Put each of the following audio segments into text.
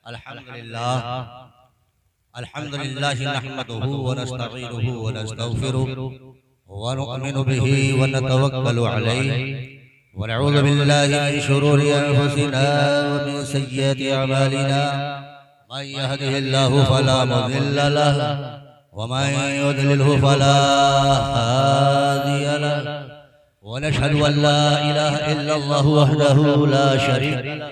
अल्हम्दुलिल्लाह नहमदुहु व नस्तईनुहु व नस्तगफिरुहु व नु'मिनु बिही व नतवक्कलु अलैहि व नऊज़ु बिल्लाहि मिन शुरूरि अनफुसिना व मिन सय्यिआति अमालिना मन यहदिहिल्लाहु फला मुज़िल्ल लहु व मन युद्लिलहु फला हादिय लहु व नशहदु अन ला इलाहा इल्लल्लाहु वहदहु ला शरीक लहु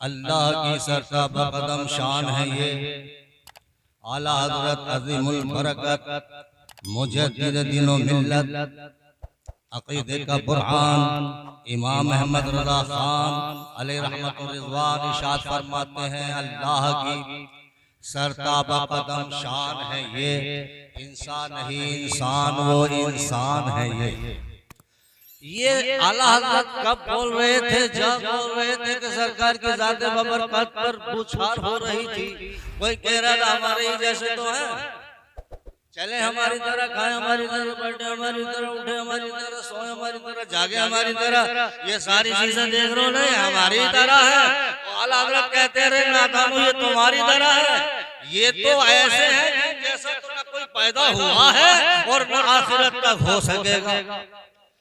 अल्लाह की सरताबा कदम शान है ये आला हज़रत अज़ीमुल बरकत मुजद्दिद दीन व मिल्लत अक़ीदे का बुरहान इमाम अहमद रज़ा खान अलैहि रहमत व रिज़वान इरशाद फरमाते हैं अल्लाह की सरताबा कदम शान है ये इंसान नहीं इंसान वो इंसान है ये आला हज़रत कब बोल रहे थे? जब बोल रहे थे कि सरकार की ज़ात बबरकत पर बौछार हो रही थी। कोई कह रहा था हमारे ही जैसे तो है, चले हमारी तरह, खाए हमारी तरह, बैठे हमारी तरह, उठे हमारी तरह, सोए हमारी तरह, जागे हमारी तरह, ये सारी चीजें देख रहे हो नहीं हमारी तरह है। आला हज़रत कहते रहे नादानो ये तुम्हारी तरह है, ये तो ऐसे है जैसा तो न कोई पैदा हुआ है और न आखिरत तक हो सकेगा।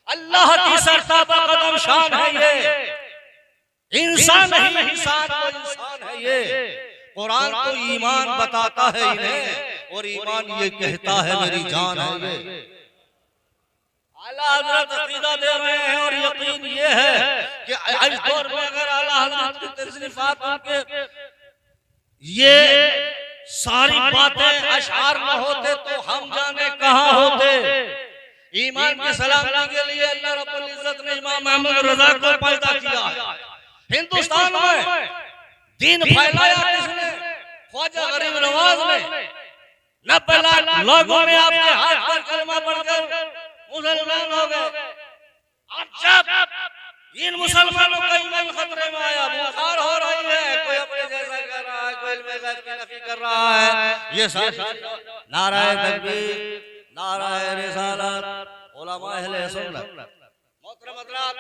अल्लाह की सरताबा कदम शान है ये इंसान नहीं इंसान तो इंसान है ये। कुरान तो ईमान बताता है इन्हें और ईमान ये कहता है मेरी जान है ये। आला हज़रत अक़ीदा दे रहे हैं और यकीन ये है कि इस दौर में अगर आला हज़रत की तशरीफात उनके ये सारी बातें अशआर न होते तो हम जाने कहाँ होते। ईमान की सलामती के लिए अल्लाह रब्बुल इज्जत ने इमाम अहमद रज़ा को पैदा किया है। हिंदुस्तान में दीन फैलाया किसने? ख्वाजा गरीब नवाज ने। 90 लाख लोगों ने आपके हाथ पर कलमा पढ़कर मुसलमान हो गए। अब जब इन मुसलमानों का ईमान खतरे में आया, बुखार हो रही है, कोई अपने जैसा कर रहा है, कोई इल्म गैब की नफी कर रहा है, ये सारी नाराए तकबीर नाराए रिसालत उलमा अहले सुन्नत मोहतरम हज़रात।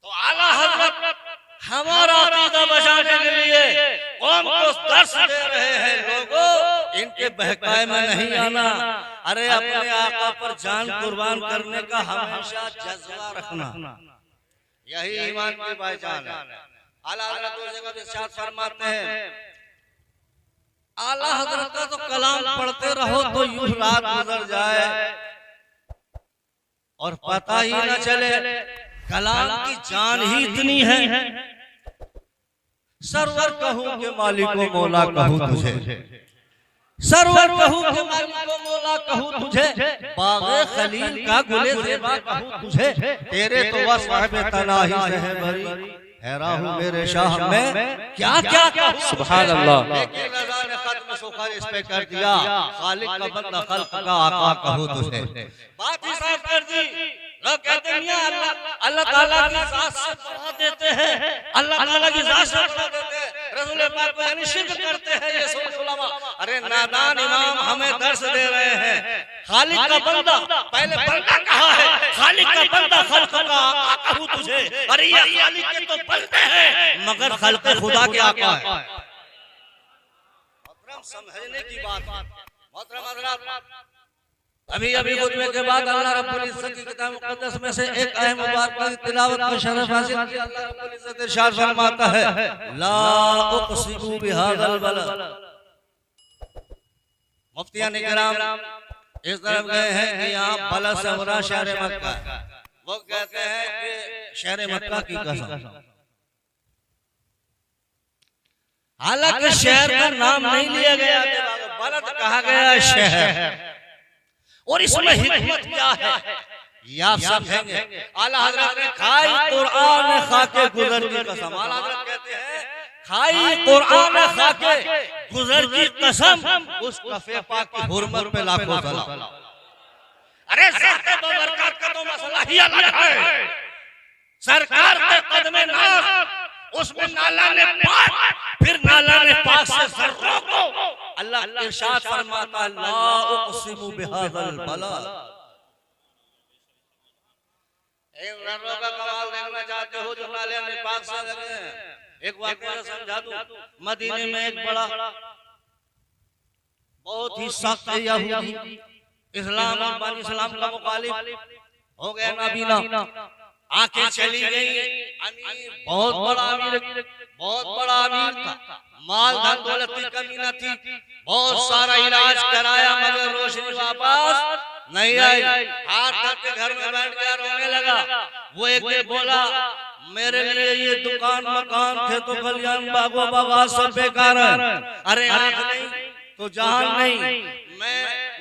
तो आला हज़रत हमारा अक़ीदा बचाने के लिए कौम को दर्श दे रहे हैं लोगों इनके बहकाए में नहीं आना। अरे अपने आका पर जान कुर्बान करने का हमेशा जज्बा रखना, यही ईमान की पहचान है। आला हज़रत उस जगह इरशाद फरमाते हैं आला हज़रत का तो कलाम पढ़ते रहो तो यूं रात गुजर जाए और पता ही न चले कलाम की जान ही इतनी है। सरवर कहूं के मालिको मौला कहूं तुझे, सरवर कहूं के मालिको मौला कहूं तुझे, बाग़े खलील का गुले ज़ेबा कहूं तुझे, तेरे तो वस्फ़ में तनाही से है भरी हैरा हूँ मेरे शाह में क्या क्या कहूं। सुभान अल्लाह। इस पे कर दिया खालिक का बंदा खल्क का आका कहूं तुझे। बात ही साफ कर दी। लोग कहते हैं अल्लाह ताला की ज़ात से बढ़ा देते हैं, अल्लाह ताला की ज़ात से बढ़ा देते हैं, रसूल पाक को यानी शिर्क करते हैं ये सब उलमा। अरे नादान इमाम हमें दर्श दे रहे हैं। खालिक का बंदा पहले बंदा कहा है, खालिक का बंदा खल्क का आका कहूं तुझे। अरे ये खालिक के तो बंदे हैं मगर खल्क खुदा के आका है। समझने की बात मोहतरम हज़रात। अभी खुतबे के बाद अल्लाह रब्बुल इज्जत की किताब मुक़द्दस में से एक आयत मुबारक की तिलावत का शरफ हासिल किया। अल्लाह रब्बुल इज्जत इरशाद फरमाता है ला उक़सिमु बिहाज़ल बलद। मुफ्तियान इकराम इस तरफ गए हैं कि यहाँ बलद से मुराद शहर मक्का, वो कहते हैं कि शहर मक्का की कसम। हालांकि शहर का नाम नहीं लिया गया, बलद कहा गया शहर। और इसमें हिकमत क्या है? ये आप समझेंगे। आला हजरत ने खाई कुरान खा के गुजर की कसम, आला हजरत कहते हैं खाई कुरान खा के गुजर की कसम, उस कफे पाक की हुर्मत पे लाखों सलाम। अरे ज़ाते बबरकत का तो मसला ही अलग है। सरकार के कदमे नाज़, उसमें नाला ने पाक, फिर नाला ने पाक से ज़र्रों को अल्लाह इरशाद फरमाता ला उक़सिमु बिहाज़ल बलद। इन ज़र्रों का कमाल देखना चाहते हो जो नाले ने पाक से लगे हैं। एक वाक़या समझा दूं। मदीने में एक बड़ा बहुत ही सख्त यहूदी इस्लाम और बानी इस्लाम का मुखालिफ हो गया नाबीना, आंखें चली गई। अमीर बहुत बड़ा अमीर, बहुत बड़ा अमीर था, माल धन दौलत की कमी न थी, बहुत सारा इलाज कराया मगर रोशनी वापस नहीं आई। हाथ करके घर में बैठ गया, रोने लगा। वो एक दिन बोला मेरे लिए ये दुकान मकान खेतों खलियान बागो बागा सब बेकार है। अरे आंख नहीं तो जहान नहीं,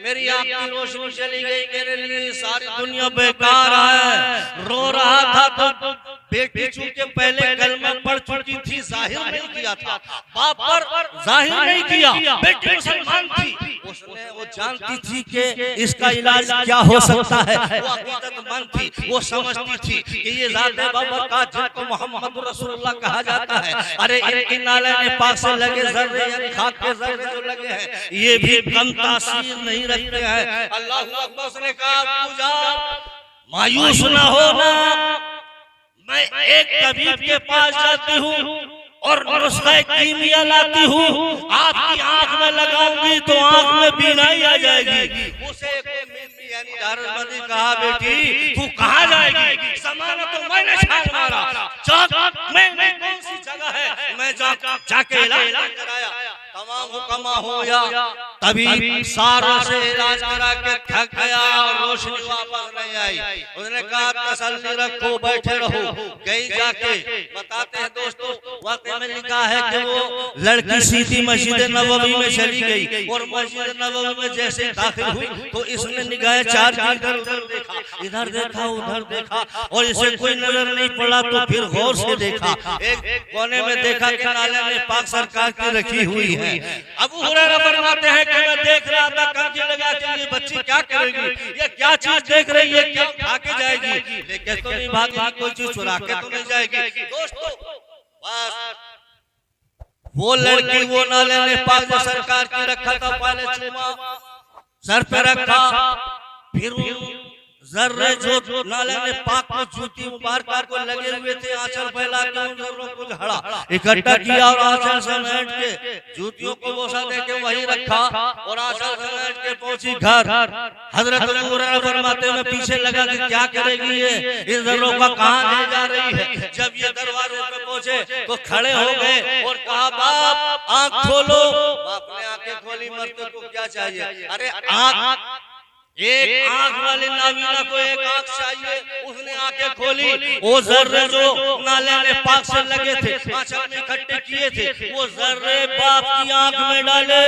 मेरी आंख की रोशनी चली गई, मेरे लिए सारी दुनिया बेकार है। रो रहा था तो बेटी चूंकि पहले कलमा पढ़ चुकी थी, जाहिर नहीं किया था, बाप पर जाहिर नहीं किया, बेटी मुसलमान थी, उसने वो जानती थी कि इसका इलाज क्या हो सकता है। वो अकीदतमंद थी, वो समझती थी कि ये ज़ाते बबरकत जिनको मोहम्मद रसूलुल्लाह कहा जाता है, अरे इनके नाले ने पाक से लगे ज़र्रे यानी खाक के ज़र्रे जो लगे हैं ये भी कम तासीर नहीं रखते हैं। अल्लाह अकबर। उसने कहा पूजा मायूस ना होना, मैं एक तबीब के पास जाती हूँ और नुस्खा कीमिया लाती हूँ, आपकी आंख में लगाऊंगी तो आंख में बीनाई आ जाएगी। उसे यानी दारुलबंदी कहा बेटी तू कहाँ जाएगी, सामान तो मैंने छान मारा, चौक में कौन सी जगह है, मैं जाके इलाज कराया, तमाम हुक्मा हो या तभी सारों से इलाज करा के थक गया और रोशनी वापस नहीं आई। उसने कहा तसल्ली रखो, बैठे रहो। गई जाके बताते हैं दोस्तों, वाक़े में लिखा है कि वो लड़की सीधी मस्जिद नबवी में चली गई और मस्जिद नबवी में जैसे दाखिल हुई तो इसने निगाहें चार की इधर देखा उधर देखा और इसे कोई नजर नहीं पड़ा तो फिर गौर से देखा, एक कोने में देखा कि नाले में पाक सरकार की रखी हुई है। अबू हुरैरा फरमाते हैं कि मैं देख रहा था कंजी लगा के ये बच्ची क्या करेगी, ये क्या चीज देख रही है, क्या खा के जाएगी, लेकिन तो नहीं भागेगी, कोई चीज चुरा के तो नहीं जाएगी। दोस्तों बस वो लड़की वो नाले ने पाक सरकार की रखा था, पहले चुमा सर पे रखा, फिर जर्रे जो नाले में पाक को जूती मुबारक को लगे हुए थे, आंचल फैला के उन जर्रों को झाड़ा इकट्ठा किया और आंचल समेट के जूतियों को बोसा दे के वहीं रखा और आंचल समेट के पहुंची घर। हजरत अबू हुरैरा फरमाते हैं मैं पीछे लगा कि क्या करेगी ये, इन जर्रों का कहां ले जा रही है। जब ये दरवाजे पे पहुंचे तो खड़े हो गए और कहा बाप आंख खोलो। बाप ने आंखें खोली, मर्द को क्या चाहिए, अरे आंख, एक आंख वाले नाबीना को एक आंख चाहिए, उसने आंखें खोली, वो जर्रे जो नाले ने पाक से लगे थे आंचल में इकट्ठे किए थे वो जर्रे बाप की आंख में डाले।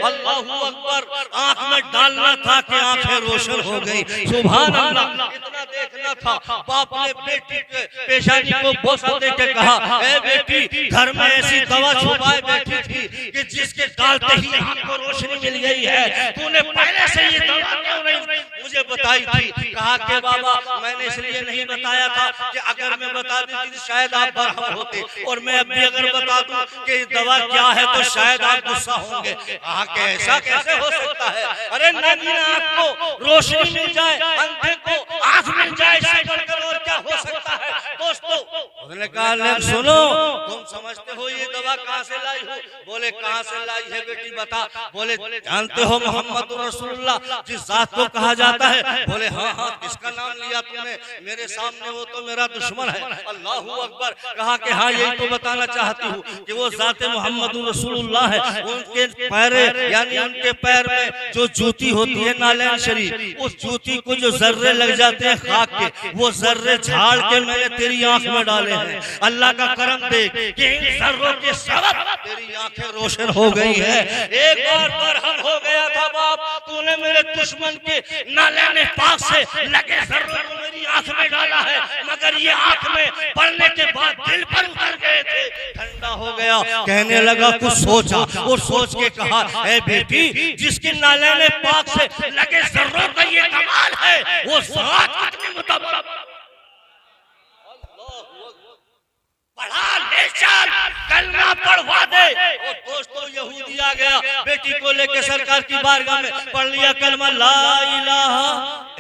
अल्लाहू अकबर, आंख में डालना था कि आंखें रोशन हो गई, सुभान अल्लाह। इतना देखना था, बाप ने बेटी के पेशानी को बोसा दे के कहा ए बेटी घर में ऐसी दवा छुपाए बैठी थी कि जिसके डालते ही आंख को रोशनी मिल गई है, तूने पहले से ये दवा क्यों नहीं मुझे बताई थी। कहा कि बाबा मैंने इसलिए नहीं बताया था कि अगर मैं बता देती तो शायद आप बरहम होते, और मैं अब भी अगर बता दूं कि दवा क्या है तो शायद आप गुस्सा होंगे। कहा कि ऐसा कैसे हो सकता है, अरे नाबीना आपको रोशनी मिल जाए, अंधे को आंख मिल जाए, इससे बढ़कर और क्या हो सकता है। दोस्तों उसने कहा सुनो, तुम समझते हो ये दवा कहाँ से लाई हो? बोले कहाँ से लाई है बेटी बता। बोले जानते हो मोहम्मद रसूलुल्लाह जिस जात को कहा जाता है। बोले हाँ हाँ, किसका नाम लिया तुमने, मेरे सामने वो तो मेरा दुश्मन है। अल्लाहू अकबर। कहा कि हाँ यही तो बताना चाहती हूँ कि वो जाते मोहम्मद रसूलुल्लाह है, उनके पैरे यानी उनके पैर में जो जूती होती है नालैन शरीफ, उस जूती को जो जर्रे लग जाते हैं खाक के, वो जर्रे झाड़ के मैंने तेरी आंख में डाले हैं। अल्लाह का करम देख कि कि इन जर्रों के सबब तेरी आंखें रोशन हो गई है। एक बार बरहम हो गया था बाप, तूने मेरे दुश्मन के नाले पाक से लगे जर्रों को मेरी आंख में डाला है, मगर ये आंख में पड़ने के बाद दिल पर उतर गए थे, ठंडा हो गया। कहने लगा कुछ सोचा और सोच के कहा, ए बेटी, जिसके नाले पाक से लगे जर्रों का ये कमाल है, वो साथ कितने मुतबर पढ़ा ले चल, कलमा पढ़वा दे। और दोस्तों यहूदी आ गया, बेटी को लेके सरकार की बारगाह में पढ़ लिया कलमा ला इलाहा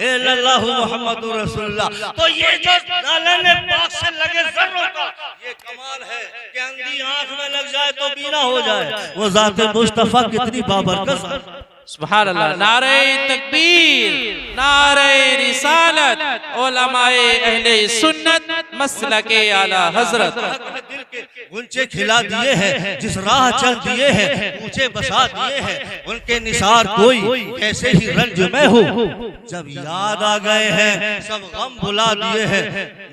इल्लल्लाहु मुहम्मदुर रसूलुल्लाह। तो ये जो नाले पाक से लगे जर्रों का ये कमाल है कि अंधी आंख में लग जाए तो बीना हो जाए। वो ज़ात मुस्तफा कितनी बाबरकत। सुभान अल्लाह। नारे तकबीर, नारे रिसालत, उलमाए अहले सुन्नत, मसलके आला हजरत। दिल के गुंचे खिला दिए हैं, जिस राह चल दिए हैं, ऊंचे बसा दिए हैं, उनके निसार कोई कैसे ही रंज में हो। जब याद आ गए हैं सब गम भुला दिए हैं,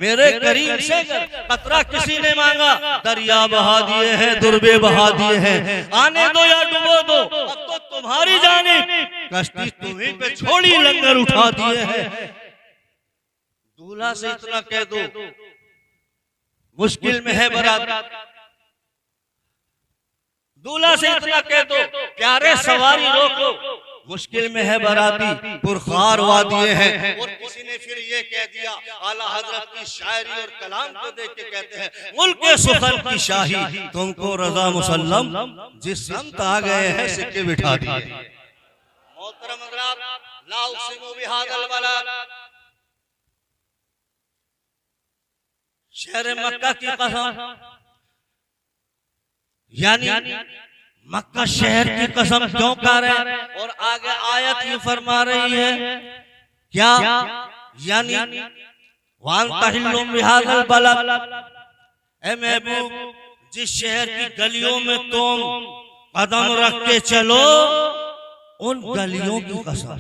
मेरे करीम से कतरा किसी ने मांगा, दरिया बहा दिए हैं, दुर्बे बहा दिए हैं। आने दो या डुबो दो, अब तो तुम्हारी जानिब कश्ती तुम्हीं पे छोड़ी, लंगर उठा दिए हैं। दूल्हा से इतना कह दो, मुश्किल में है बारात। दूल्हा से इतना कह दो, प्यारे सवारी रोको, मुश्किल में है बाराती, पुरखार वादिये हैं। और किसी ने फिर ये कह दिया, आला हजरत की शायरी और कलाम को देख के कहते हैं, मुल्क सुखन की शाही तुमको रजा मुसल्लम, जिस संत आ गए हैं सिक्के बिठा दिए। मोहतरम हजरात, ला उक़सिमु बिहाज़ल बलद, शहर मक्का की कसम, यानी मक्का शहर की कसम क्यों कर रहे हैं। और आगे आयत ये फरमा रही है क्या, यानी वान तहिल्लुम बिहाज़ल बलद, ए महबूब, जिस शहर की गलियों में तुम कदम रख के चलो, उन गलियों की कसम,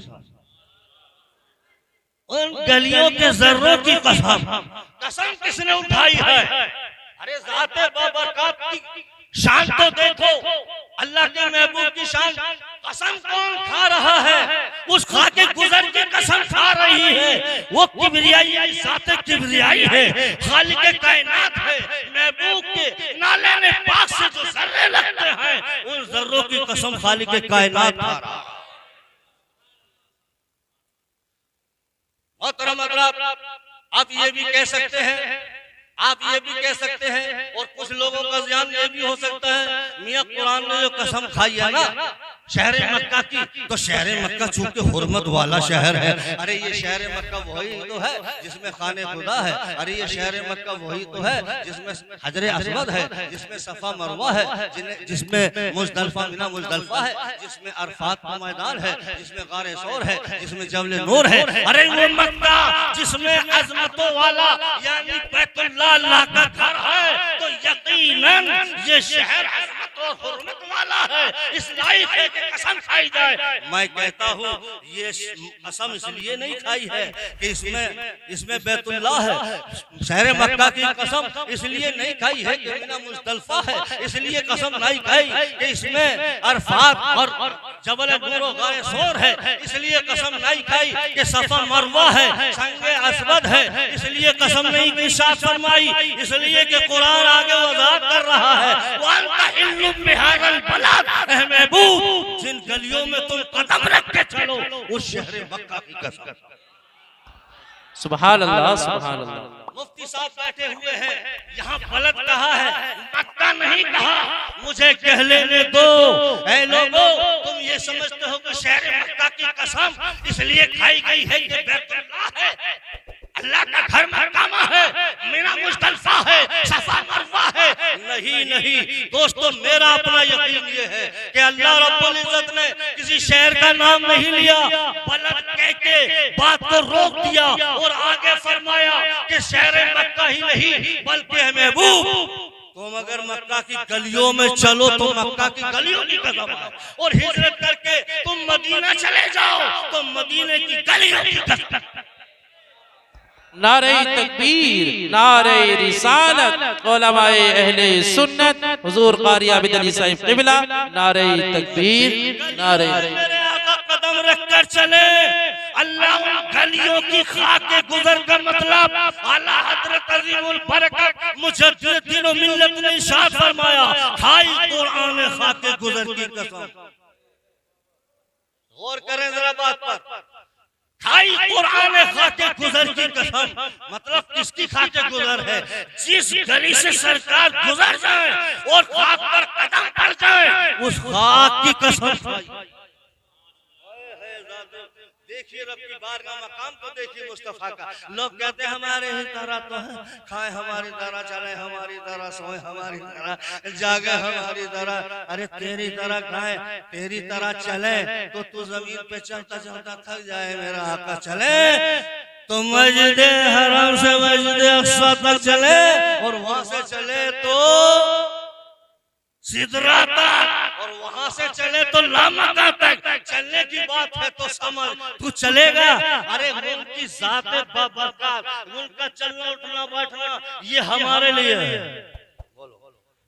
उन गलियों के जर्रों की कसम। कसम किसने उठाई है? अरे ज़ाते बाबरकत की शान तो देखो, अल्लाह के महबूब की शान। कसम कौन खा रहा है? उस खा के गुजर की कसम खा रही है। वो किबरियाई ज़ाते किबरियाई है, खालिक कायनात है। महबूब के नाले में पाक से जो जर्रे लगते हैं, उन जर्रों की कसम खालिक कायनात खा रहा है। मोहतरम हज़रात, आप ये भी कह सकते हैं, आप ये भी कह सकते हैं, और कुछ लोगों का ध्यान ये भी हो सकता है, मियां कुरान ने जो कसम खाई है ना शहर मक्का की, तो शहर मक्का चूंकि हुर्मत वाला शहर है। अरे ये शहर मक्का वही तो है जिसमें खाने खुदा है। अरे ये शहर मक्का वही तो है जिसमें हजर अस्वद है, जिसमें सफा मरवा है, जिसमें मुज़दलिफा मिना मुज़दलिफा है, जिसमें अरफात का मैदान है, जिसमें गारे सौर है, जिसमें जबल नूर है। अरे वो मक्का जिसमें अजमतों वाला यानी बैतुल्लाह अल्लाह का घर है, तो यकीनन ये शहर अजमत और हुर्मत वाला है, इस लायक है कि कसम खाई जाए। मैं कहता हूँ ये कसम इसलिए नहीं खाई है कि इसमें बैतुल्लाह है। शहर मक्का की कसम इसलिए नहीं खाई है कि मिना मुज़दलिफा है, इसलिए कसम नहीं खाई कि इसमें अरफात और जबल नूर और गारे सौर है, इसलिए कसम नहीं खाई कि सफा मरवा है, संगे अस्वद है, इसलिए कसम नहीं की साथ फरमाई, इसलिए कि कुरान आगे वज़ाहत कर रहा है, महबूब जिन गलियों में तुम कदम रख के चलो, उस शहर मक्का की कसम। सुभान अल्लाह, सुभान अल्लाह। मुफ्ती साहब बैठे हुए हैं, यहाँ बलद कहा है, मक्का नहीं कहा। मुझे कह लेने दो, ऐ लोगों, तुम ये समझते हो कि शहर मक्का की कसम इसलिए खाई गई है कि बैतुल्लाह है, अल्लाह का घर मकामा है, मिना मुज़दलिफा है, सफा मरवा है। नहीं नहीं दोस्तों, मेरा अपना यकीन ये है कि अल्लाह रब्बुल इज्जत ने किसी शहर का नाम नहीं लिया, बलद कह के बात को रोक दिया और आगे फरमाया कि शहर मक्का ही नहीं बल्कि है महबूब, तुम अगर मक्का की गलियों में चलो तो मक्का की गलियों की कसम है, और हिजरत करके तुम मदीना चले जाओ तो मदीने की गलियों की कसम। नारे तकबीर, नारे रिसालत, उलमाए अहले सुन्नत, हुजूर कारी आबिद अली साहिब क़िबला, नारे तकबीर, नारे। मेरे आका कदम रखकर चले, अल्लाह उन गलियों की खाके गुजर का मतलब आला हजरत अज़ीमुल बरकत मुजद्दिद व मिल्लत ने इरशाद फरमाया, खाई कुरान खाके गुजर की कसम। गौर करें जरा बात पर, खाई कुरान खाके गुजर की कसम मतलब किसकी खाके गुजर है? जिस गली से सरकार गुजर जाए और खाक पर कदम पड़ जाए उस खाक की कसम खाई। देखिए रब की बारगाह मकाम तो देखिए मुस्तफा का। लोग कहते हैं हमारे ही तरह तो है, खाए हमारी तरह, चले हमारी तरह, सोए हमारी तरह, जागे हमारी तरह। अरे तेरी तरह खाए, तेरी तरह चले तो तू जमीन पे चलता चलता थक जाए। मेरा आका चले तो मस्जिद हराम से मस्जिद अक्सा तक चले और वहां से चले तो सिदरा तक और वहां से चले तो लामका तक। चलने की बात है तो समझ तू चलेगा। अरे उनकी ज़ाते बाबरकत, उनका चलना उठना बैठना ये हमारे लिए है,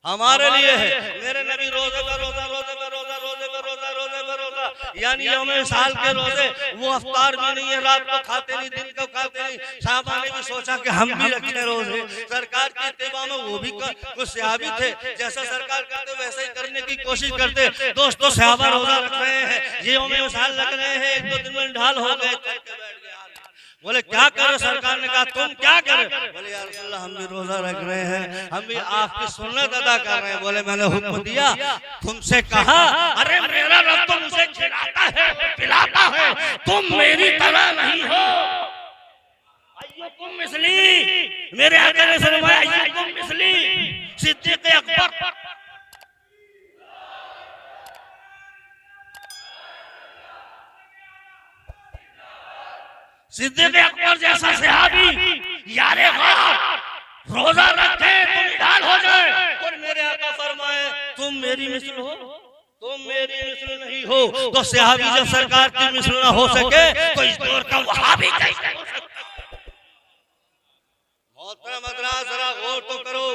हमारे लिए है। मेरे नबी रोजे पर रोजा, रोजे पर रोजा, रोजे पर रोजा, रोजे पर रोजा, यानी यौम साल के रोजे। वो अफ्तार भी नहीं है, रात को खाते नहीं, दिन को खाते नहीं। साहबा ने भी सोचा कि हम भी रखें रोजे। सरकार के इत्तिबा में वो भी कुछ सहाबी थे, जैसा सरकार करते वैसे ही करने की कोशिश करते। दोस्तों सहाबा रोजा रख रहे हैं, ये यौम साल लग रहे हैं, एक दो दिन में ढाल हो गए, बोले क्या करे? सरकार ने कहा तुम क्या करे? बोले या रसूलल्लाह हम भी रोजा रख रहे हैं, हम भी आपकी सुन्नत अदा कर रहे हैं। बोले मैंने हुक्म दिया, तुमसे कहा। अरे मेरा रब तो मुझे खिलाता है, पिलाता है, तुम मेरी तरह नहीं हो। अय्युकुम मिस्ली, मेरे आका ने फरमाया अय्युकुम मिस्ली। सिद्दीक़ अकबर सिद्दीक़ अकबर जैसा सहाबी यारे गार रोजा रखे तो निढाल हो जाए और मेरे आका फरमाए तुम मेरी मिस्ल हो, तुम मेरी मिस्ल नहीं हो। तो सहाबी जब सरकार की मिस्ल ना हो सके तो इस दौर का वहाबी कैसे हो सकता? मोहतरम हज़रात जरा गौर तो करो।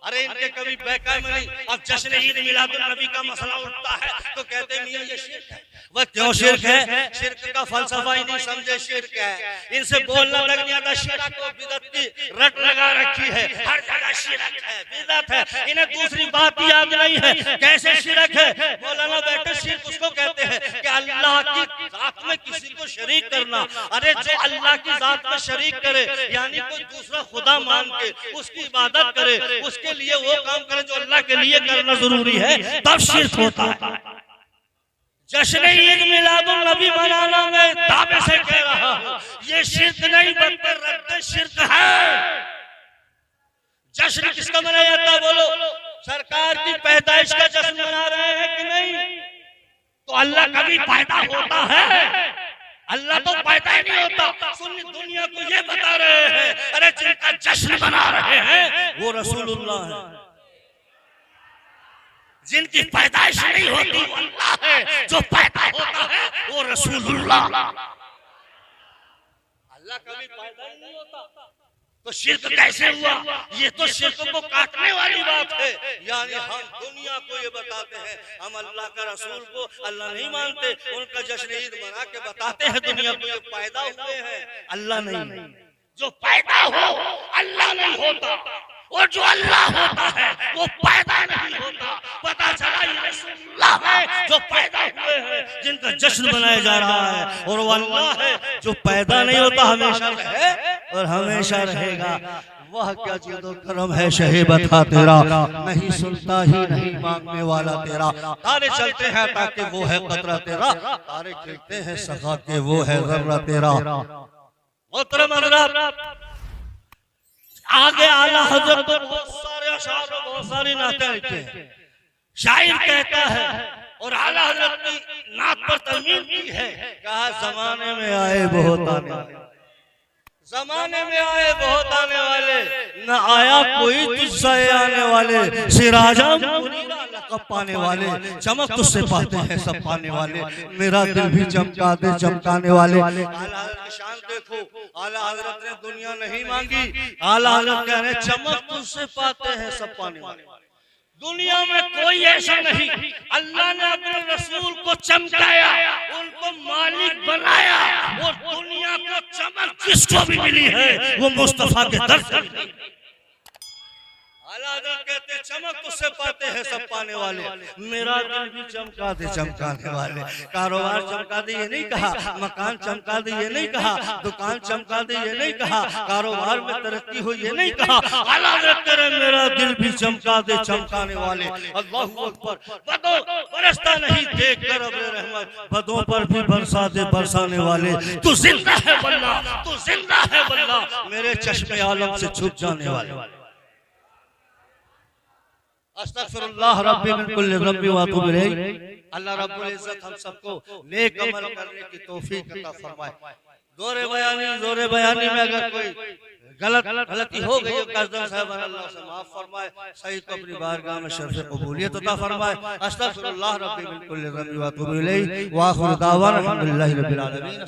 अरे इनके कभी बैकाय में नहीं। अब जश्न ईद मिलादुन नबी का मसला उठता है तो कहते हैं मियां ये शिर्क है। वह क्यों शिर्क है? शिर्क का फलसफा ही नहीं समझे शिर्क है। इनसे बोलना लग गया था शिर्क को बिदअत की रट लगा रखी है, हर जगह शिर्क है, बिदअत है। इन्हें दूसरी बात याद नहीं है कैसे शिर्क है। मौलाना बैठे शिर्क उसको कहते हैं कि अल्लाह की जात में किसी को शरीक करना। अरे जो अल्लाह की जात में शरीक करे यानी कोई दूसरा खुदा मान के उसकी इबादत करे, उसके लिए वो काम करे जो अल्लाह के लिए करना जरूरी है, तब शिर्क होता है। जश्न ईद मिलादुन नबी मनाना मैं दावे से कह रहा हूँ ये शिर्क नहीं बल्कि रद्द शिर्क है। जश्न किसका मनाया जाता है? बोलो सरकार की पैदाइश का जश्न मना रहे हैं कि नहीं? तो अल्लाह कभी पैदा होता है? अल्लाह तो पैदा ही नहीं होता। सुन्नी दुनिया को ये बता रहे हैं अरे जिनका जश्न मना रहे हैं वो रसूलुल्लाह है, जिनकी पैदाइश नहीं होती वो अल्लाह है, जो पैदा होता है वो रसूलुल्लाह। अल्लाह कभी पैदा ही नहीं होता तो शिर्क कैसे हुआ? ये तो शिर्क को काटने वाली बात है। यानी हम दुनिया को ये बताते हैं हम अल्लाह का रसूल को अल्लाह नहीं मानते, उनका जश्न ईद मना के बताते हैं दुनिया को ये पैदा हुए हैं, अल्लाह नहीं। जो पैदा हो अल्लाह नहीं होता और जो अल्लाह होता है वो पैदा नहीं होता। पता चला ये रसूलुल्लाह है जो पैदा हुए हैं, जिनका जश्न मनाया जा रहा है, और वो अल्लाह है जो पैदा नहीं होता, हमेशा है और हमेशा रहेगा। वह क्या चीज़ो करम है शहे बता तेरा, नहीं सुनता ही नहीं मांगने वाला तेरा। तारे चलते हैं ताकि वो है कतरा तेरा, तारे खिलते हैं सखा के वो है जर्रा तेरा। मोहतरम हज़रात आगे आला हज़रत तो बहुत सारे अशार और बहुत सारी नातें लिखे हैं। शायर कहता है और आला हज़रत की नात पर तलमीन की है, कहा जमाने में आए बहुत आने वाले, जमाने में आए बहुत आने वाले, न आया कोई तुझसे आने वाले। सिराजा मुनीरा कब पाने वाले, चमक तुझसे पाते हैं सब पाने वाले, मेरा दिल भी चमका दे चमकाने वाले। आला हज़रत की शान देखो, आला हज़रत ने दुनिया नहीं मांगी, आला हज़रत कह रहे चमक तुझसे पाते हैं सब पाने वाले। दुनिया में कोई ऐसा नहीं, अल्लाह ने अपने रसूल को चमकाया, उनको मालिक बनाया, और दुनिया को चमक जिसको भी मिली है वो मुस्तफा के दर से मिली। आला हज़रत कहते हैं चमक तुझसे पाते हैं सब पाने वाले, मेरा दिल भी चमका दे चमकाने वाले। कारोबार चमका दे ये नहीं कहा, मकान चमका दे ये नहीं कहा, दुकान चमका दे ये नहीं कहा, कारोबार में तरक्की हो ये नहीं कहा। आला हज़रत कह रहे मेरा दिल भी चमका दे चमकाने वाले। अल्लाहू अकबर। बदो बरसता नहीं देख कर अब्र रहमत, बदों पर भी बरसा दे बरसाने वाले। तू जिंदा है वल्लाह, तू जिंदा है वल्लाह, मेरे चश्मे आलम से छुप जाने वाले। अस्तगफिरुल्लाह रब्बी मिन कुल्लि ज़ंबि व अतूबु इलैह। अल्लाह रब्बुल इज्जत हम सबको नेक अमल करने की तौफीक अता फरमाए। जोरे बयानी में अगर कोई गलती हो गई कर्जन साहब अल्लाह से माफ फरमाए, सही को अपनी बारगाह में शर्फ कबूलियत अता फरमाए। अस्तगफिरुल्लाह रब्बी मिन कुल्लि ज़ंबि व अतूबु इलैह। व आखिरु दावाना अल्हम्दुलिल्लाहि रब्बिल आलमीन।